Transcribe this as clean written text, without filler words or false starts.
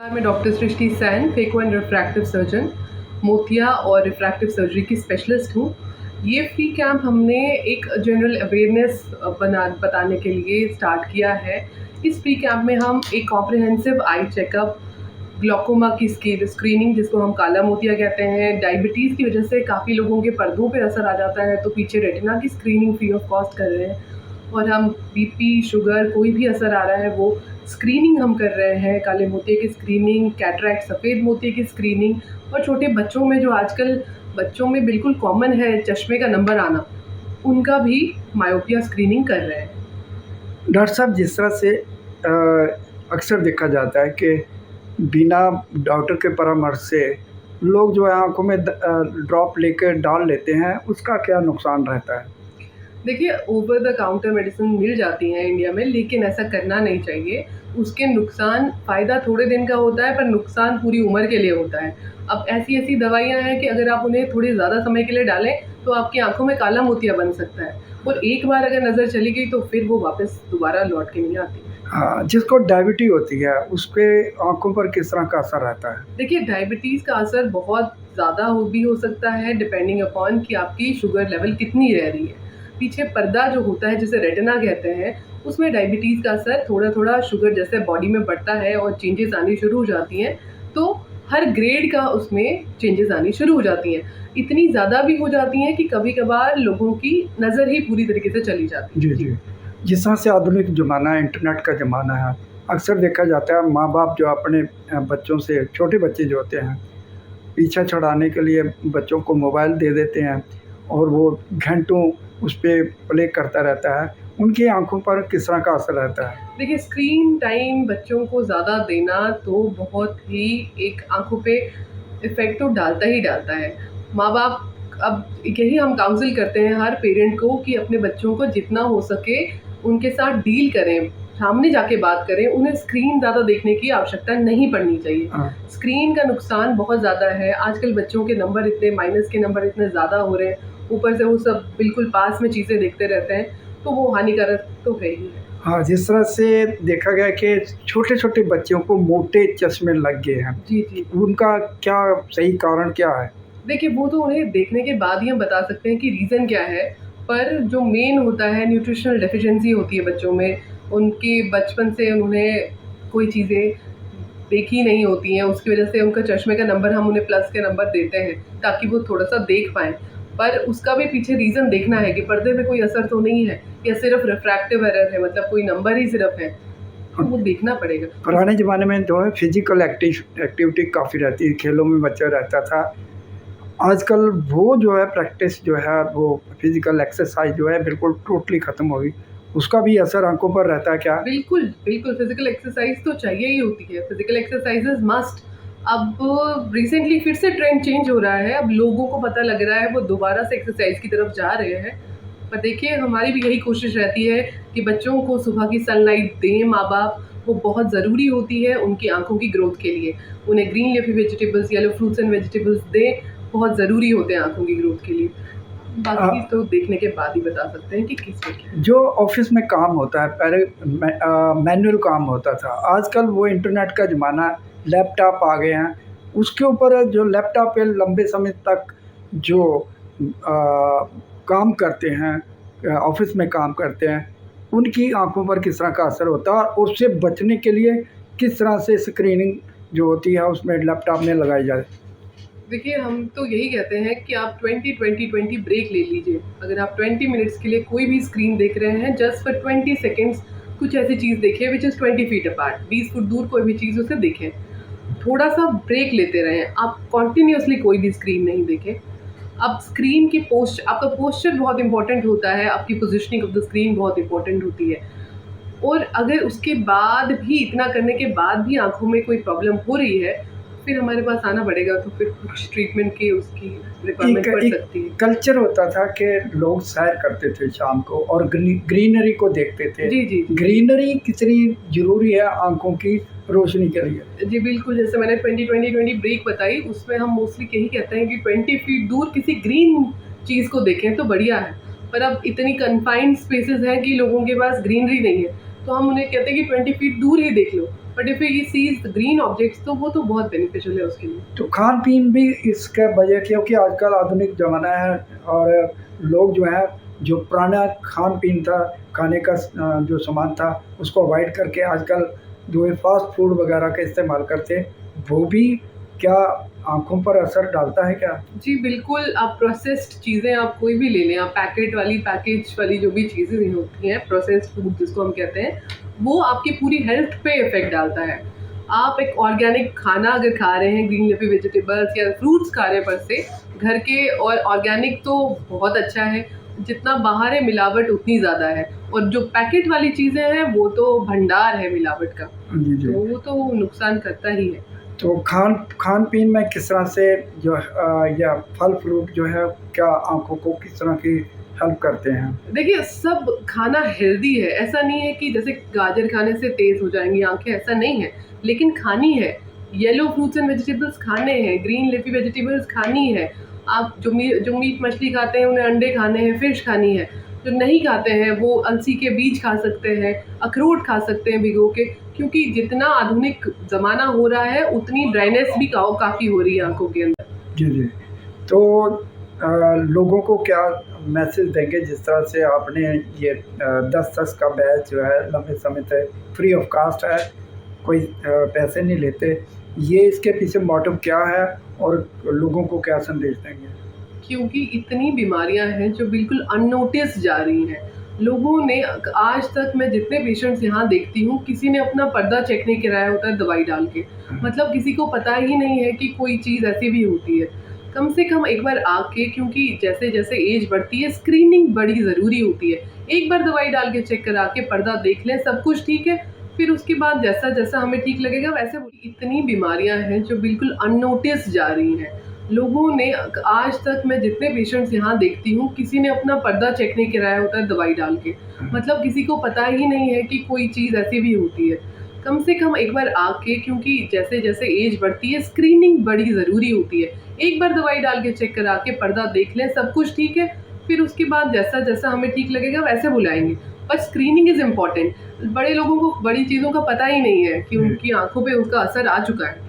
मैं doctor Srishti Sain, phaco and refractive surgeon, मोतिया और रिफ्रैक्टिव सर्जरी की स्पेशलिस्ट हूँ। ये फ्री कैंप हमने एक जनरल अवेयरनेस बताने के लिए स्टार्ट किया है। इस फ्री कैंप में हम एक कॉम्प्रिहेंसिव आई चेकअप, ग्लॉकोमा की स्क्रीनिंग जिसको हम काला मोतिया कहते हैं, डायबिटीज़ की वजह से काफ़ी लोगों के पर्दों पे असर आ जाता है तो पीछे रेटिना की स्क्रीनिंग फ्री ऑफ कॉस्ट कर रहे हैं। और हम बीपी, शुगर कोई भी असर आ रहा है वो स्क्रीनिंग हम कर रहे हैं, काले मोतिये की स्क्रीनिंग, कैटरैक्ट सफ़ेद मोतिये की स्क्रीनिंग और छोटे बच्चों में जो आजकल बच्चों में बिल्कुल कॉमन है चश्मे का नंबर आना, उनका भी मायोपिया स्क्रीनिंग कर रहे हैं। डॉक्टर साहब, जिस तरह से अक्सर देखा जाता है कि बिना डॉक्टर के परामर्श से लोग जो है आँखों में ड्रॉप लेकर डाल लेते हैं, उसका क्या नुकसान रहता है? देखिए, ओवर द काउंटर मेडिसिन मिल जाती हैं इंडिया में, लेकिन ऐसा करना नहीं चाहिए। उसके नुकसान, फ़ायदा थोड़े दिन का होता है पर नुकसान पूरी उम्र के लिए होता है। अब ऐसी-ऐसी दवाइयाँ हैं कि अगर आप उन्हें थोड़ी ज़्यादा समय के लिए डालें तो आपकी आँखों में काला मोतिया बन सकता है और एक बार अगर नज़र चली गई तो फिर वो वापस दोबारा लौट के नहीं आती। हाँ, जिसको डायबिटीज़ होती है उसके आँखों पर किस तरह का असर रहता है? देखिए, डायबिटीज़ का असर बहुत ज़्यादा हो सकता है डिपेंडिंग अपॉन कि आपकी शुगर लेवल कितनी रह रही है। पीछे पर्दा जो होता है जिसे रेटिना कहते हैं, उसमें डायबिटीज़ का असर थोड़ा-थोड़ा शुगर जैसे बॉडी में बढ़ता है और चेंजेज़ आनी शुरू हो जाती हैं, तो हर ग्रेड का उसमें चेंजेज़ आनी शुरू हो जाती हैं। इतनी ज़्यादा भी हो जाती हैं कि कभी-कभार लोगों की नज़र ही पूरी तरीके से चली जाती जी, है। जी। जिस तरह से आधुनिक ज़माना है, इंटरनेट का ज़माना है, अक्सर देखा जाता है माँ-बाप जो अपने बच्चों से, छोटे बच्चे जो होते हैं, पीछा छुड़ाने के लिए बच्चों को मोबाइल दे देते हैं और वो घंटों उस पे प्ले करता रहता है। उनकी आँखों पर किस तरह का असर रहता है? देखिए, स्क्रीन टाइम बच्चों को ज़्यादा देना तो बहुत ही एक आँखों पे इफ़ेक्ट तो डालता ही डालता है। माँ-बाप, अब यही हम काउंसल करते हैं हर पेरेंट को कि अपने बच्चों को जितना हो सके उनके साथ डील करें, सामने जाके बात करें, उन्हें स्क्रीन ज़्यादा देखने की आवश्यकता नहीं पड़नी चाहिए। हाँ। स्क्रीन का नुकसान बहुत ज़्यादा है, आजकल बच्चों के नंबर इतने माइनस के नंबर इतने ज़्यादा हो रहे हैं, ऊपर से वो सब बिल्कुल पास में चीज़ें देखते रहते हैं, तो वो हानिकारक तो है ही है। हाँ, जिस तरह से देखा गया कि छोटे-छोटे बच्चों को मोटे चश्मे लग गए हैं, जी, जी। उनका क्या सही कारण क्या है? देखिए, वो तो उन्हें देखने के बाद ही हम बता सकते हैं कि रीज़न क्या है, पर जो मेन होता है न्यूट्रिशनल डेफ़िशिएंसी होती है बच्चों में, उनके बचपन से उन्होंने कोई चीज़ें देखी नहीं होती हैं, उसकी वजह से उनका चश्मे का नंबर हम उन्हें प्लस के नंबर देते हैं, ताकि वो थोड़ा-सा देख पाएँ। पर उसका भी पीछे रीज़न देखना है कि पर्दे में कोई असर तो नहीं है या सिर्फ़ रिफ्रैक्टिव एरर है, मतलब कोई नंबर ही सिर्फ़ है, तो वो देखना पड़ेगा। पुराने ज़माने में जो है फिज़िकल एक्टिविटी काफ़ी रहती है, खेलों में बच्चा रहता था। आजकल वो जो है प्रैक्टिस जो है, वो फिज़िकल एक्सरसाइज़ जो है बिल्कुल टोटली ख़त्म हो गई। उसका भी असर आँखों पर रहता है क्या? बिल्कुल, बिल्कुल, फ़िज़िकल एक्सरसाइज़ तो चाहिए ही होती है, फ़िज़िकल एक्सरसाइज़ इज़ मस्ट। अब रिसेंटली फिर से ट्रेंड चेंज हो रहा है, अब लोगों को पता लग रहा है वो दोबारा से एक्सरसाइज़ की तरफ जा रहे हैं। पर देखिए, हमारी भी यही कोशिश रहती है कि बच्चों को सुबह की सनलाइट दें माँ-बाप, वो बहुत ज़रूरी होती है उनकी आँखों की ग्रोथ के लिए। उन्हें green leafy vegetables, yellow fruits and vegetables दें, बहुत ज़रूरी होते हैं आँखों की ग्रोथ के लिए। बाकी अ, तो देखने के बाद ही बता सकते हैं कि किसमें क्या है। जो ऑफ़िस में काम होता है, पहले मैनुअल काम होता था, आजकल वो इंटरनेट का ज़माना है, लैपटॉप आ गए हैं। उसके ऊपर जो लैपटॉप पे लंबे समय तक जो काम करते हैं, ऑफ़िस में काम करते हैं, उनकी आँखों पर किस तरह का असर होता है और उससे बचने के लिए किस तरह से स्क्रीनिंग जो होती है उसमें लैपटॉप में लगाई जाए? देखिए, हम तो यही कहते हैं कि आप 20-20-20 ब्रेक ले लीजिए। अगर आप 20 मिनट्स के लिए कोई भी स्क्रीन देख रहे हैं, जस्ट फॉर 20 सेकंड्स कुछ ऐसी चीज़ देखिए which is 20 feet apart, 20 foot दूर कोई भी चीज़ उसे देखें। थोड़ा-सा ब्रेक लेते रहें, आप कंटीन्यूअसली कोई भी स्क्रीन नहीं देखें। अब स्क्रीन की आपका पोस्चर बहुत इम्पोर्टेंट होता है, आपकी पोज़ीशनिंग ऑफ द स्क्रीन बहुत इम्पोर्टेंट होती है। और अगर उसके बाद भी, इतना करने के बाद भी आँखों में कोई प्रॉब्लम हो रही है, फिर हमारे पास आना पड़ेगा, तो फिर कुछ ट्रीटमेंट की उसकी एक रिक्वायरमेंट पड़ एक सकती है। कल्चर होता था कि लोग सैर करते थे शाम को और ग्रीनरी को देखते थे। जी, जी, जी। ग्रीनरी कितनी ज़रूरी है आँखों की रोशनी के लिए? जी, बिल्कुल, जैसे मैंने 20-20-20 ब्रेक बताई, उसमें हम मोस्टली यही कहते हैं कि 20 फीट दूर किसी ग्रीन चीज़ को देखें तो बढ़िया है। पर अब इतनी कन्फाइंड स्पेसेस हैं कि लोगों के पास ग्रीनरी नहीं है। तो हम उन्हें कहते हैं कि 20 फीट दूर ही देख लो, but if he sees green objects तो वो तो बहुत बेनिफिशियल है उसके लिए। तो खान-पीन भी इसका वजह क्योंकि आजकल आधुनिक ज़माना है और लोग जो है, जो पुराना खान-पीन था, खाने का जो सामान था, उसको अवॉइड करके आजकल जो है फ़ास्ट फूड वगैरह का इस्तेमाल करते हैं, वो भी क्या आँखों पर असर डालता है क्या? जी, बिल्कुल, आप प्रोसेस्ड चीज़ें आप कोई भी ले लें, आप पैकेज वाली जो भी चीज़ें होती हैं, प्रोसेस्ड फूड जिसको हम कहते हैं, वो आपकी पूरी हेल्थ पे इफ़ेक्ट डालता है। आप एक ऑर्गेनिक खाना अगर खा रहे हैं, ग्रीन लीफी वेजिटेबल्स या फ्रूट्स खा रहे हैं पर से, घर के और ऑर्गेनिक तो बहुत अच्छा है, जितना बाहर है मिलावट उतनी ज़्यादा है और जो पैकेट वाली चीज़ें हैं, वो तो भंडार है मिलावट का, जी, जी। तो वो तो नुकसान करता ही है। तो खान-पीन में किस तरह से जो या फल-फ्रूट जो है, क्या आँखों को किस तरह की हेल्प करते हैं? देखिए, सब खाना हेल्दी है, ऐसा नहीं है कि जैसे गाजर खाने से तेज़ हो जाएँगी आँखें, ऐसा नहीं है। लेकिन खानी है, येलो फ्रूट्स एंड वेजिटेबल्स खाने हैं, ग्रीन लीफी वेजिटेबल्स खानी है। आप जो मीट मछली खाते हैं, उन्हें अंडे खाने हैं, फिश खानी है। जो नहीं खाते हैं, वो अलसी के बीज खा सकते हैं, अखरोट खा सकते हैं भिगो के, क्योंकि जितना आधुनिक ज़माना हो रहा है, उतनी ड्राइनेस भी काफ़ी हो रही है आँखों के अंदर। जी, जी। तो लोगों को क्या मैसेज देंगे जिस तरह से आपने ये 10-10 का बैच जो है लंबे समय तक फ्री ऑफ कॉस्ट है, कोई पैसे नहीं लेते। ये इसके पीछे मोटिव क्या है और लोगों को क्या संदेश देंगे? क्योंकि इतनी बीमारियां हैं जो बिल्कुल अननोटिस जा रही हैं। लोगों ने आज तक मैं जितने पेशेंट्स यहाँ देखती हूँ, किसी ने अपना पर्दा चेक नहीं कराया होता है दवाई डाल के। मतलब किसी को पता ही नहीं है कि कोई चीज़ ऐसी भी होती है। कम से कम एक बार आके, क्योंकि जैसे-जैसे एज बढ़ती है, स्क्रीनिंग बड़ी ज़रूरी होती है। एक बार दवाई डाल के चेक करा के पर्दा देख लें, सब कुछ ठीक है, फिर उसके बाद जैसा-जैसा हमें ठीक लगेगा वैसे इतनी बीमारियाँ हैं जो बिल्कुल अननोटिस जा रही हैं। लोगों ने आज तक मैं जितने पेशेंट्स यहाँ देखती हूँ, किसी ने अपना पर्दा चेक नहीं कराया होता है दवाई डाल के। मतलब किसी को पता ही नहीं है कि कोई चीज़ ऐसी भी होती है। कम से कम एक बार आके, क्योंकि जैसे-जैसे एज बढ़ती है, स्क्रीनिंग बड़ी ज़रूरी होती है। एक बार दवाई डाल के चेक करा के पर्दा देख लें, सब कुछ ठीक है, फिर उसके बाद जैसा-जैसा हमें ठीक लगेगा वैसे बुलाएँगे। पर स्क्रीनिंग इज़ इम्पोर्टेंट। बड़े लोगों को बड़ी चीज़ों का पता ही नहीं है कि उनकी आँखों पे उसका असर आ चुका है।